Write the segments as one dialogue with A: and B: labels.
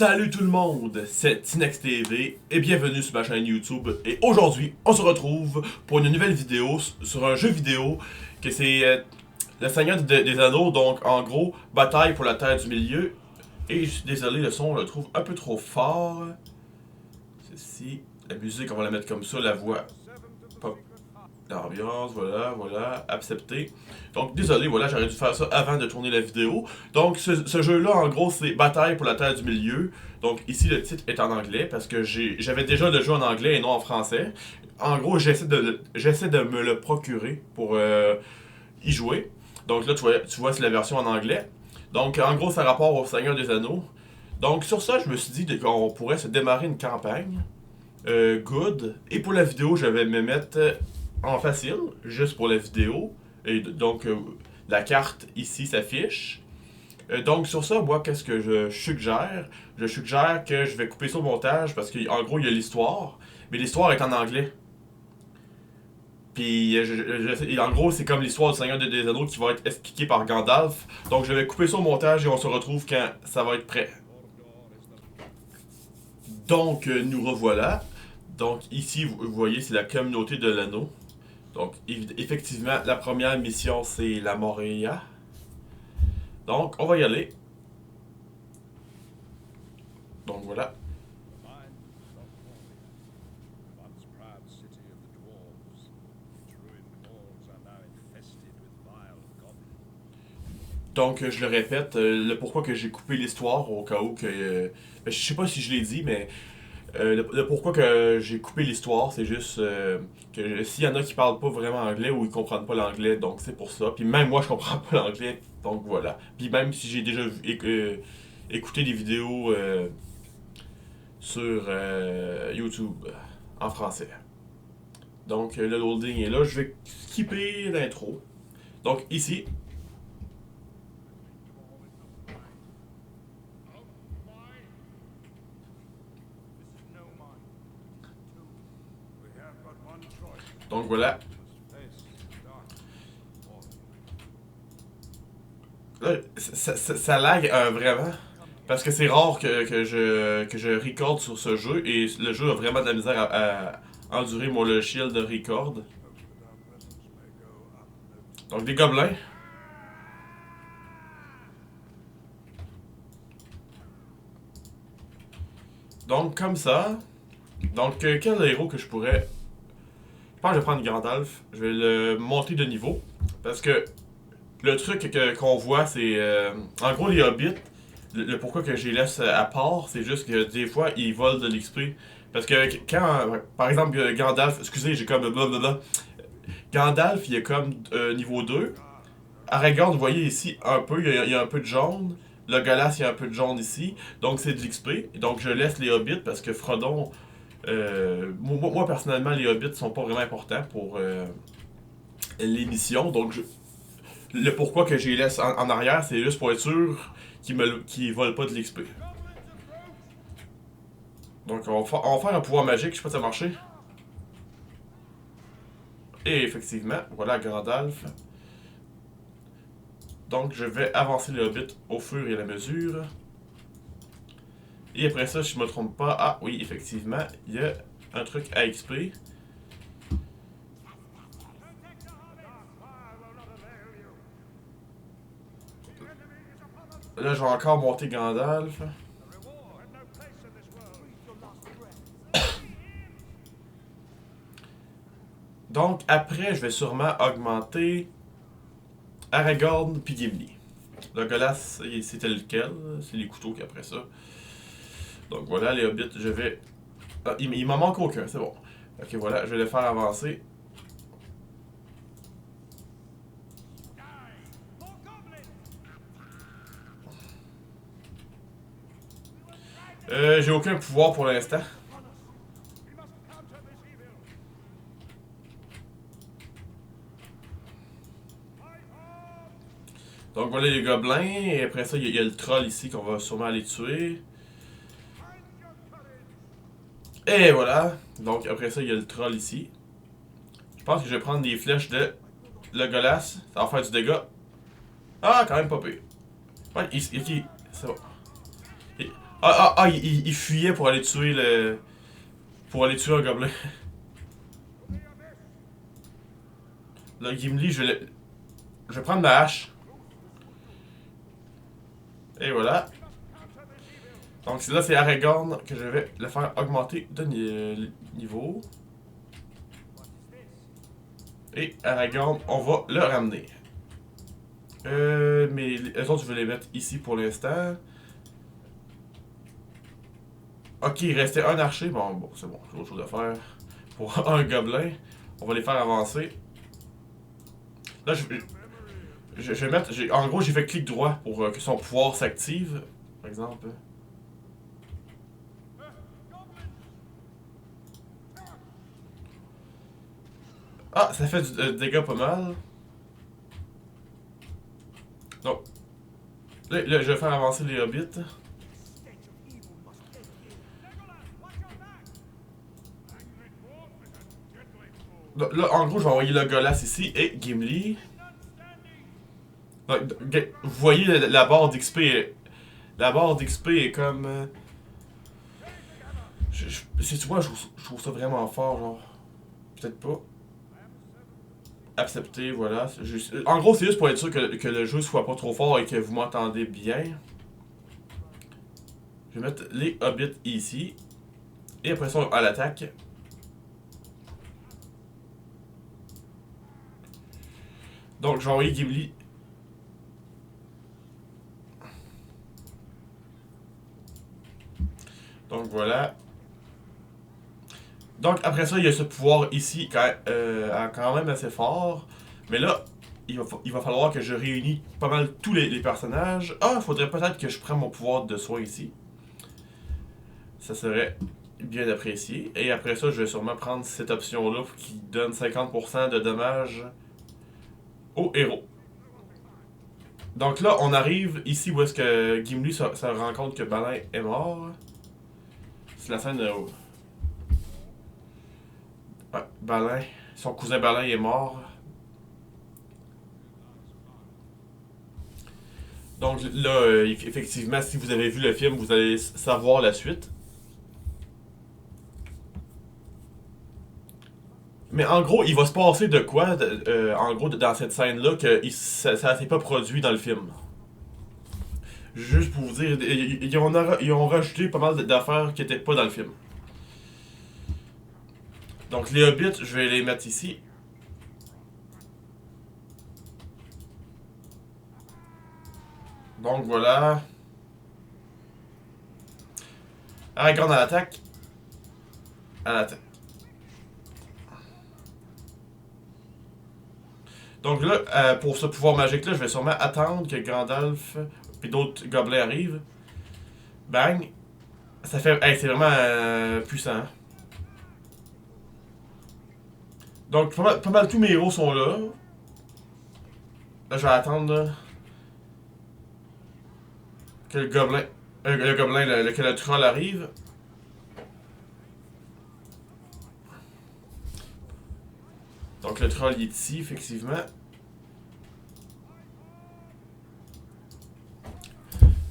A: Salut tout le monde, c'est Tinex TV et bienvenue sur ma chaîne YouTube. Et aujourd'hui, on se retrouve pour une nouvelle vidéo sur un jeu vidéo que c'est le Seigneur des Anneaux. Donc en gros, bataille pour la Terre du Milieu. Et je suis désolé, le son, je le trouve un peu trop fort. Ceci, la musique, on va la mettre comme ça, la voix. Pop. L'ambiance, voilà, accepté. Donc désolé, voilà, j'aurais dû faire ça avant de tourner la vidéo. Donc ce jeu-là, en gros, c'est Bataille pour la Terre du Milieu. Donc ici, le titre est en anglais parce que j'avais déjà le jeu en anglais et non en français. En gros, j'essaie de me le procurer pour y jouer. Donc là, tu vois, c'est la version en anglais. Donc en gros, ça rapport au Seigneur des Anneaux. Donc sur ça, je me suis dit qu'on pourrait se démarrer une campagne. Good. Et pour la vidéo, je vais me mettre en facile, juste pour la vidéo. Et donc, la carte ici s'affiche. Donc, sur ça, moi, qu'est-ce que je suggère? Je suggère que je vais couper ça au montage parce qu'en gros, il y a l'histoire. Mais l'histoire est en anglais. Puis, en gros, c'est comme l'histoire du Seigneur des Anneaux qui va être expliquée par Gandalf. Donc, je vais couper ça au montage et on se retrouve quand ça va être prêt. Donc, nous revoilà. Donc, ici, vous voyez, c'est la communauté de l'anneau. Donc, effectivement, la première mission, c'est la Moria. Donc, on va y aller. Donc, voilà. Donc, je le répète, le pourquoi que j'ai coupé l'histoire, au cas où que... je sais pas si je l'ai dit, mais le pourquoi que j'ai coupé l'histoire, c'est juste que s'il y en a qui parlent pas vraiment anglais ou ils comprennent pas l'anglais, donc c'est pour ça. Puis même moi, je comprends pas l'anglais, donc voilà. Puis même si j'ai déjà écouté des vidéos sur YouTube en français. Donc le loading est là, je vais skipper l'intro. Donc ici, donc voilà. Là, ça lag vraiment. Parce que c'est rare que je recorde sur ce jeu et le jeu a vraiment de la misère à endurer mon logiciel de record. Donc des gobelins. Donc comme ça. Donc quel héros que je pourrais... Je pense que je vais prendre Gandalf. Je vais le monter de niveau. Parce que le truc qu'on voit c'est... en gros les hobbits, le pourquoi que je les laisse à part, c'est juste que des fois ils volent de l'XP. Parce que quand, par exemple, Gandalf, excusez, j'ai comme blablabla. Gandalf, il est comme niveau 2. Aragorn, vous voyez ici, un peu, il y a un peu de jaune. Le Legolas, il y a un peu de jaune ici. Donc c'est de l'XP. Donc je laisse les hobbits parce que Frodon, moi personnellement, les hobbits sont pas vraiment importants pour les missions. Donc le pourquoi que je les laisse en arrière, c'est juste pour être sûr qu'ils volent pas de l'XP. Donc on va faire un pouvoir magique, je sais pas si ça a marché. Et effectivement, voilà Gandalf. Donc je vais avancer le hobbit au fur et à mesure. Et après ça, si je me trompe pas, ah oui, effectivement, il y a un truc à XP. Là, je vais encore monter Gandalf. Donc après, je vais sûrement augmenter Aragorn puis Gimli. Le Legolas, c'était lequel? C'est les couteaux qu'après ça. Donc voilà, les hobbits, je vais... Ah, il m'en manque aucun, c'est bon. Ok, voilà, je vais les faire avancer. J'ai aucun pouvoir pour l'instant. Donc voilà les gobelins, et après ça, il y a le troll ici qu'on va sûrement aller tuer. Et voilà. Donc après ça, il y a le troll ici. Je pense que je vais prendre des flèches de Legolas. Ça va faire du dégât. Ah, quand même pas pire. Ouais, ok, c'est bon. Il fuyait pour aller tuer le... Pour aller tuer un gobelin. Là, Gimli, je vais prendre ma hache. Et voilà. Donc là, c'est Aragorn que je vais le faire augmenter de niveau. Et Aragorn, on va le ramener. Mais les autres, je vais les mettre ici pour l'instant. Ok, il restait un archer. Bon, c'est bon, j'ai autre chose à faire. Pour un gobelin, on va les faire avancer. Là, je vais mettre... En gros, j'ai fait clic droit pour que son pouvoir s'active. Par exemple. Ah, ça fait du dégât pas mal. Donc, là, je vais faire avancer les hobbits. Donc, là, en gros, je vais envoyer le Golas ici et Gimli. Donc, vous voyez la barre d'XP. La barre d'XP est comme. Si tu vois, je trouve ça vraiment fort, genre. Peut-être pas. Accepter, voilà. En gros, c'est juste pour être sûr que le jeu soit pas trop fort et que vous m'entendez bien. Je vais mettre les hobbits ici. Et après ça, à l'attaque. Donc, je vais envoyer Gimli. Donc, voilà. Donc, après ça, il y a ce pouvoir ici, quand même assez fort. Mais là, il va falloir que je réunis pas mal tous les personnages. Ah, il faudrait peut-être que je prenne mon pouvoir de soin ici. Ça serait bien apprécié. Et après ça, je vais sûrement prendre cette option-là qui donne 50% de dommages au héros. Donc là, on arrive ici où est-ce que Gimli se rend compte que Balin est mort. C'est la scène où... Ouais, Balin, son cousin Balin est mort. Donc là, effectivement, si vous avez vu le film, vous allez savoir la suite. Mais en gros, il va se passer de quoi, en gros, dans cette scène-là, que ça s'est pas produit dans le film. Juste pour vous dire, ils ont rajouté pas mal d'affaires qui étaient pas dans le film. Donc les hobbits, je vais les mettre ici. Donc voilà. Aragorn à l'attaque. À l'attaque. Donc là, pour ce pouvoir magique-là, je vais sûrement attendre que Gandalf et d'autres gobelins arrivent. Bang. Ça fait... Hey, c'est vraiment puissant. Hein? Donc pas mal tous mes héros sont là. Là, je vais attendre là, que le gobelin... le gobelin, que le troll arrive. Donc le troll il est ici, effectivement.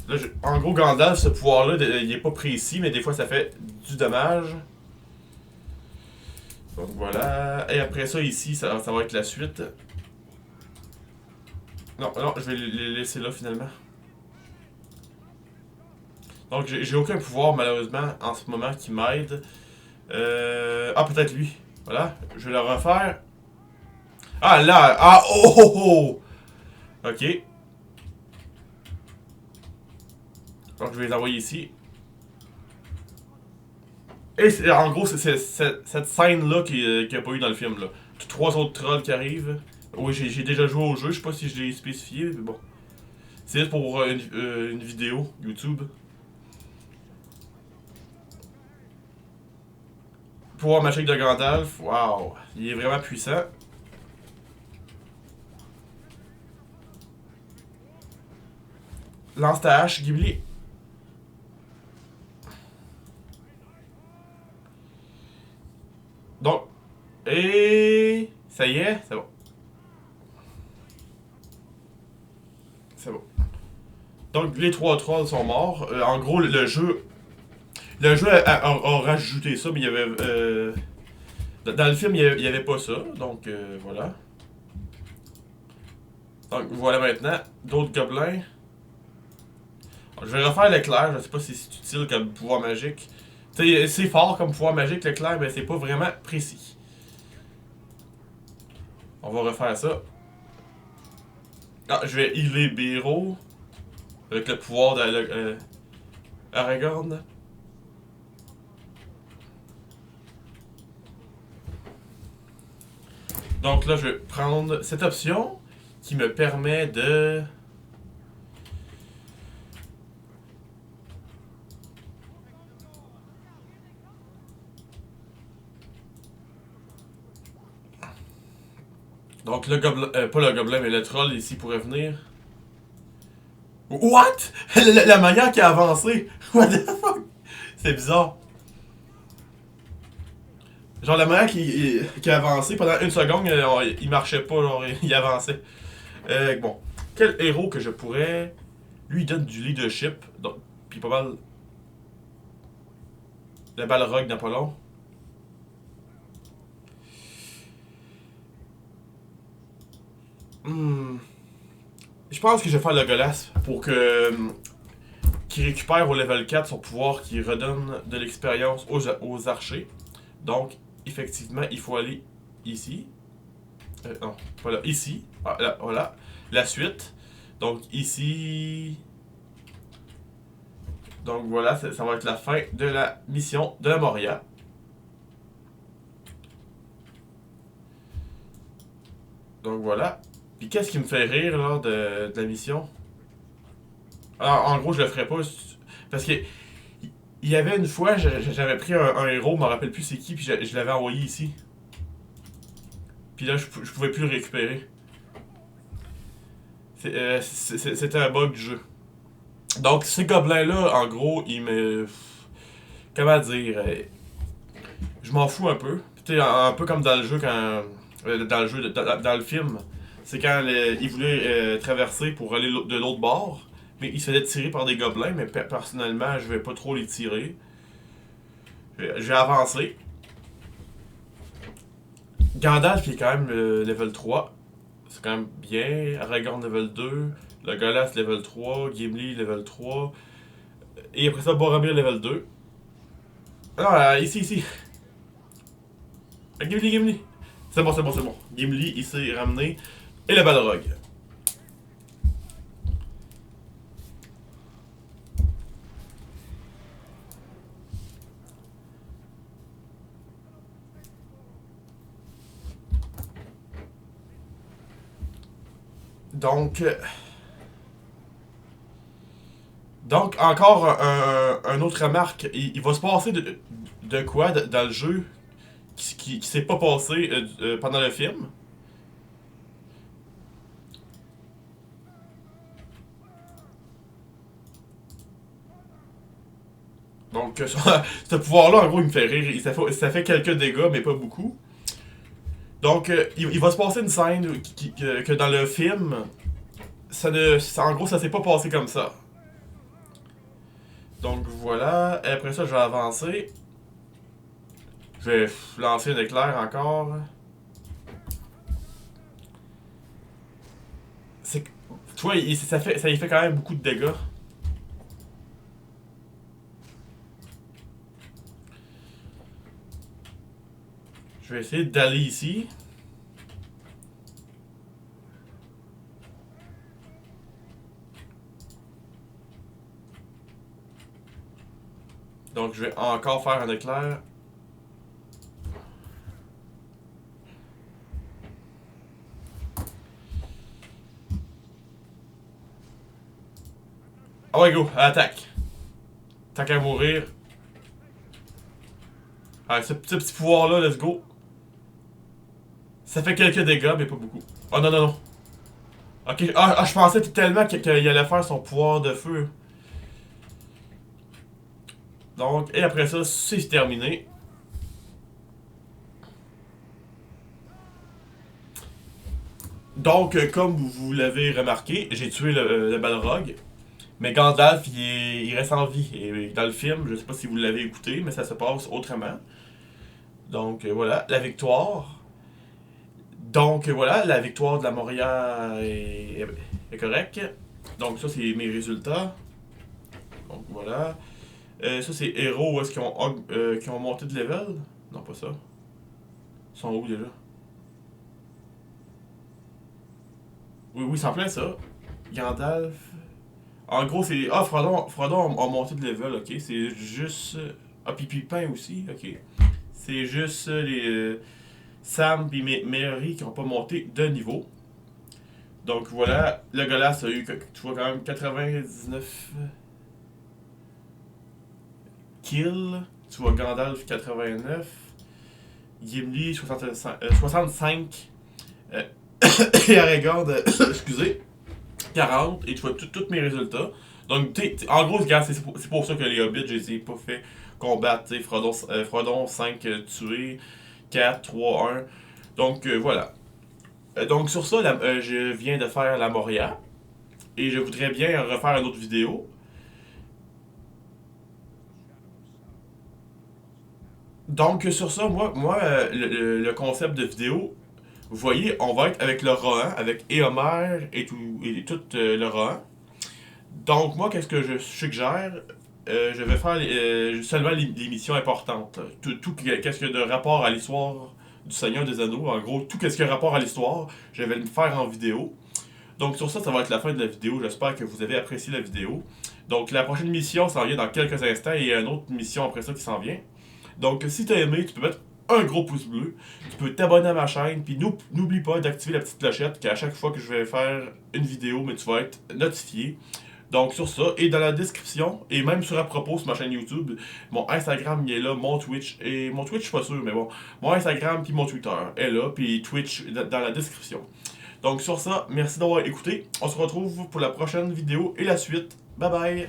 A: Là, en gros, Gandalf, ce pouvoir-là, il est pas précis, mais des fois ça fait du dommage. Donc voilà. Et après ça, ici, ça va être la suite. Non, non, je vais les laisser là finalement. Donc j'ai aucun pouvoir malheureusement en ce moment qui m'aide. Ah, peut-être lui. Voilà, je vais le refaire. Ah là, ah oh oh oh. Ok. Donc je vais les envoyer ici. Et en gros, c'est cette scène-là qu'il n'y a pas eu dans le film. Là. Trois autres trolls qui arrivent. Oui, j'ai déjà joué au jeu, je sais pas si je l'ai spécifié, mais bon. C'est juste pour une vidéo YouTube. Pouvoir magique de Gandalf, waouh, il est vraiment puissant. Lance ta hache, Ghibli. Donc, et ça y est, c'est bon. C'est bon. Donc les trois trolls sont morts. En gros, le jeu a rajouté ça, mais il y avait... dans le film, il y avait pas ça. Donc voilà. Donc voilà maintenant. D'autres gobelins. Je vais refaire l'éclair. Je sais pas si c'est utile comme pouvoir magique. C'est fort comme pouvoir magique l'éclair, mais c'est pas vraiment précis. On va refaire ça. Ah, je vais healer Biro avec le pouvoir de Aragorn. Donc là, je vais prendre cette option qui me permet de... Donc le gobelin, pas le gobelin, mais le troll ici pourrait venir. What? La manière qui a avancé. What the fuck? C'est bizarre. Genre la manière qui a avancé pendant une seconde, il marchait pas, genre il avançait. Bon. Quel héros que je pourrais... Lui il donne du leadership. Donc, puis pas mal... Le Balrog d'Apollon. Hmm. Je pense que je vais faire le Legolas pour que qui récupère au level 4 son pouvoir qui redonne de l'expérience aux archers. Donc, effectivement, il faut aller ici. Non, voilà, ici. Ah, là, voilà. La suite. Donc, ici. Donc, voilà, ça va être la fin de la mission de la Moria. Donc, voilà. Puis, qu'est-ce qui me fait rire, là, de la mission? Alors, en gros, je le ferai pas. Parce que il y avait une fois, j'avais pris un héros, je me rappelle plus c'est qui, puis je l'avais envoyé ici. Puis là, je pouvais plus le récupérer. C'était un bug du jeu. Donc, ces gobelins-là, en gros, ils me. Comment dire? Je m'en fous un peu. Tu sais, un peu comme dans le jeu, quand. Dans le jeu, dans le film. C'est quand ils voulaient traverser pour aller de l'autre bord. Mais ils se faisaient tirer par des gobelins, mais personnellement, je vais pas trop les tirer. Je vais avancer. Gandalf, il est quand même level 3. C'est quand même bien. Aragorn level 2. Legolas level 3. Gimli level 3. Et après ça, Boromir level 2. Non, ici. Gimli. C'est bon. Gimli, il s'est ramené. Et le Balrog. Donc... Donc, encore un autre remarque. Il va se passer de quoi dans le jeu qui s'est pas passé pendant le film. Donc, ce pouvoir-là, en gros, il me fait rire. Ça fait quelques dégâts, mais pas beaucoup. Donc, il va se passer une scène que dans le film, en gros, ça s'est pas passé comme ça. Donc, voilà. Et après ça, je vais avancer. Je vais lancer un éclair encore. C'est, tu vois, ça y fait quand même beaucoup de dégâts. Je vais essayer d'aller ici. Donc je vais encore faire un éclair. Ah ouais, go, attaque. Tant qu'à mourir. Ah, ce petit pouvoir-là, let's go. Ça fait quelques dégâts, mais pas beaucoup. Oh non. Ok, je pensais tellement qu'il allait faire son pouvoir de feu. Donc, et après ça, c'est terminé. Donc, comme vous l'avez remarqué, j'ai tué le Balrog. Mais Gandalf, il reste en vie. Et dans le film, je sais pas si vous l'avez écouté, mais ça se passe autrement. Donc voilà, la victoire. Donc voilà, la victoire de la Moria est correcte. Donc ça, c'est mes résultats. Donc voilà. Ça, c'est héros où est-ce qu'ils ont monté de level? Non, pas ça. Ils sont où déjà? Oui, oui, c'est en plein ça. Gandalf. En gros, c'est. Ah, Frodon a monté de level, ok. C'est juste. Ah, puis Pipin aussi, ok. C'est juste les. Sam et Mary qui n'ont pas monté de niveau. Donc voilà, le Golas a eu, tu vois, quand même 99 kills. Tu vois, Gandalf 89. Gimli 65. Euh, et Aragorn, excusez, 40. Et tu vois tous mes résultats. Donc, en gros, regarde, c'est pour ça que les Hobbits, je les ai pas fait combattre. Frodon 5 tués, 4, 3, 1. Donc, voilà. Donc, sur ça, je viens de faire la Moria. Et je voudrais bien refaire une autre vidéo. Donc, sur ça, le concept de vidéo, vous voyez, on va être avec le Rohan, avec Éomer et tout le Rohan. Donc, moi, qu'est-ce que je suggère? Je vais faire seulement les missions importantes. Tout qu'est-ce qu'il y a de rapport à l'histoire du Seigneur des Anneaux. En gros, tout qu'est-ce qu'il y a rapport à l'histoire, je vais le faire en vidéo. Donc, sur ça, ça va être la fin de la vidéo. J'espère que vous avez apprécié la vidéo. Donc, la prochaine mission s'en vient dans quelques instants et il y a une autre mission après ça qui s'en vient. Donc, si tu as aimé, tu peux mettre un gros pouce bleu. Tu peux t'abonner à ma chaîne. Puis n'oublie pas d'activer la petite clochette qu'à chaque fois que je vais faire une vidéo, mais tu vas être notifié. Donc sur ça, et dans la description, et même sur à propos sur ma chaîne YouTube, mon Instagram il est là, mon Twitch, et mon Twitch je suis pas sûr, mais bon, mon Instagram puis mon Twitter est là, puis Twitch dans la description. Donc sur ça, merci d'avoir écouté. On se retrouve pour la prochaine vidéo et la suite. Bye bye!